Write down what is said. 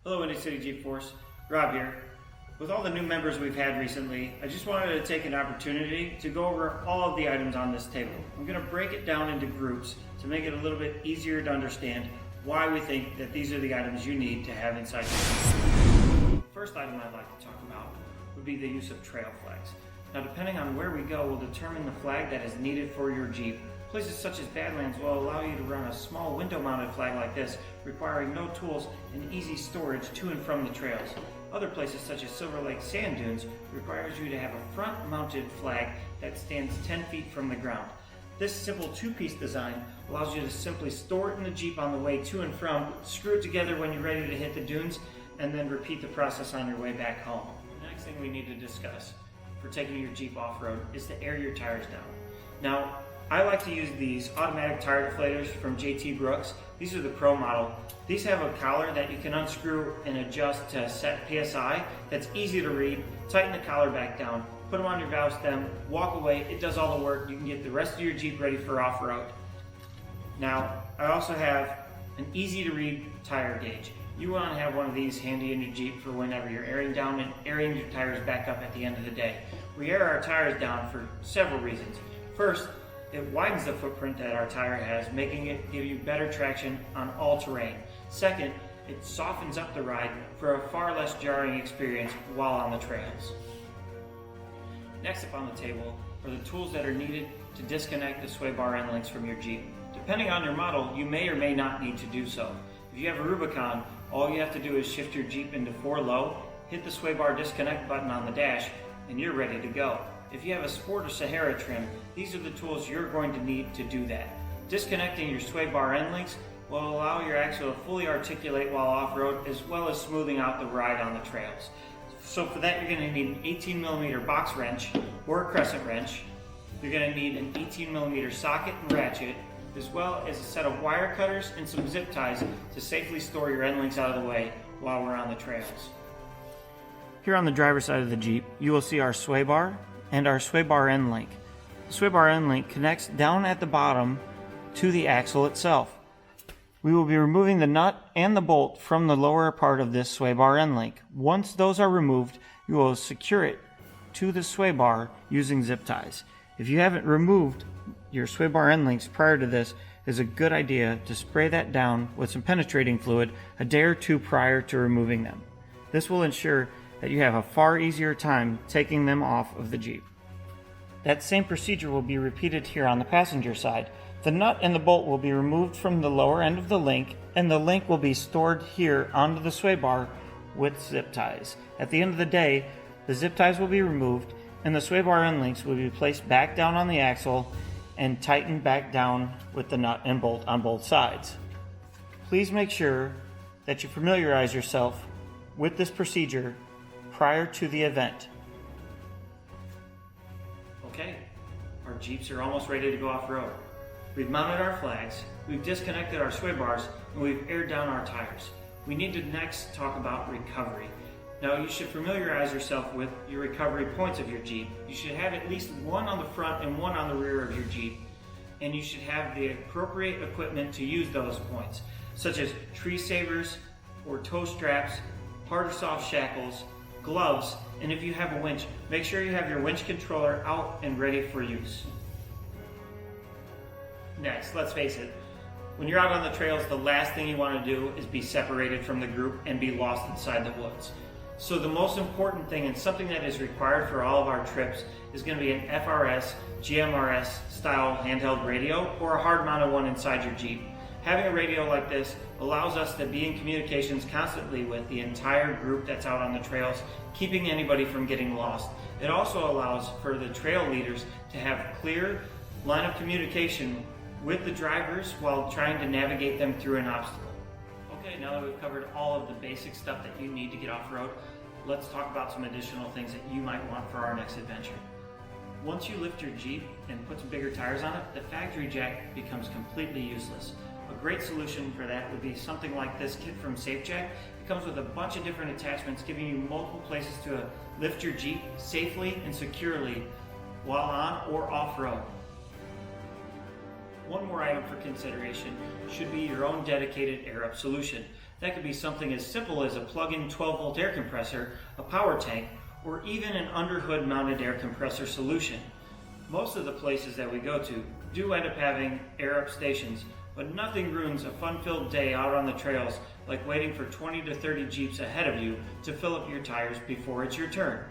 Hello, Windy City Jeep Force. Rob here. With all the new members we've had recently, I just wanted to take an opportunity to go over all of the items on this table. I'm going to break it down into groups to make it a little bit easier to understand why we think that these are the items you need to have inside your Jeep. First item I'd like to talk about would be the use of trail flags. Now, depending on where we go will determine the flag that is needed for your Jeep. Places such as Badlands will allow you to run a small window-mounted flag like this, requiring no tools and easy storage to and from the trails. Other places such as Silver Lake Sand Dunes requires you to have a front-mounted flag that stands 10 feet from the ground. This simple two-piece design allows you to simply store it in the Jeep on the way to and from, screw it together when you're ready to hit the dunes, and then repeat the process on your way back home. The next thing we need to discuss for taking your Jeep off-road is to air your tires down. Now, I like to use these automatic tire deflators from JT Brooks. These are the Pro model. These have a collar that you can unscrew and adjust to set PSI. That's easy to read. Tighten the collar back down, put them on your valve stem, walk away. It does all the work. You can get the rest of your Jeep ready for off-road. Now, I also have an easy to read tire gauge. You want to have one of these handy in your Jeep for whenever you're airing down and airing your tires back up at the end of the day. We air our tires down for several reasons. First, it widens the footprint that our tire has, making it give you better traction on all terrain. Second, it softens up the ride for a far less jarring experience while on the trails. Next up on the table are the tools that are needed to disconnect the sway bar end links from your Jeep. Depending on your model, you may or may not need to do so. If you have a Rubicon, all you have to do is shift your Jeep into 4 low, hit the sway bar disconnect button on the dash, and you're ready to go. If you have a Sport or Sahara trim, these are the tools you're going to need to do that. Disconnecting your sway bar end links will allow your axle to fully articulate while off-road, as well as smoothing out the ride on the trails. So for that, you're going to need an 18mm box wrench or a crescent wrench. You're going to need an 18mm socket and ratchet, as well as a set of wire cutters and some zip ties to safely store your end links out of the way while we're on the trails. Here on the driver's side of the Jeep, you will see our sway bar and our sway bar end link. The sway bar end link connects down at the bottom to the axle itself. We will be removing the nut and the bolt from the lower part of this sway bar end link. Once those are removed, you will secure it to the sway bar using zip ties. If you haven't removed your sway bar end links prior to this, it is a good idea to spray that down with some penetrating fluid a day or two prior to removing them. This will ensure that you have a far easier time taking them off of the Jeep. That same procedure will be repeated here on the passenger side. The nut and the bolt will be removed from the lower end of the link, and the link will be stored here onto the sway bar with zip ties. At the end of the day, the zip ties will be removed, and the sway bar end links will be placed back down on the axle and tightened back down with the nut and bolt on both sides. Please make sure that you familiarize yourself with this procedure prior to the event. Okay, our Jeeps are almost ready to go off-road. We've mounted our flags, we've disconnected our sway bars, and we've aired down our tires. We need to next talk about recovery. Now, you should familiarize yourself with your recovery points of your Jeep. You should have at least one on the front and one on the rear of your Jeep, and you should have the appropriate equipment to use those points, such as tree savers or tow straps, hard or soft shackles, gloves, and if you have a winch, make sure you have your winch controller out and ready for use. Next, let's face it, when you're out on the trails, the last thing you want to do is be separated from the group and be lost inside the woods. So the most important thing, and something that is required for all of our trips, is going to be an FRS, GMRS style handheld radio or a hard mounted one inside your Jeep. Having a radio like this allows us to be in communications constantly with the entire group that's out on the trails, keeping anybody from getting lost. It also allows for the trail leaders to have clear line of communication with the drivers while trying to navigate them through an obstacle. Okay, now that we've covered all of the basic stuff that you need to get off-road, let's talk about some additional things that you might want for our next adventure. Once you lift your Jeep and put some bigger tires on it, the factory jack becomes completely useless. A great solution for that would be something like this kit from SafeJack. It comes with a bunch of different attachments, giving you multiple places to lift your Jeep safely and securely while on or off-road. One more item for consideration should be your own dedicated air-up solution. That could be something as simple as a plug-in 12-volt air compressor, a power tank, or even an underhood mounted air compressor solution. Most of the places that we go to do end up having air-up stations, but nothing ruins a fun-filled day out on the trails like waiting for 20 to 30 Jeeps ahead of you to fill up your tires before it's your turn.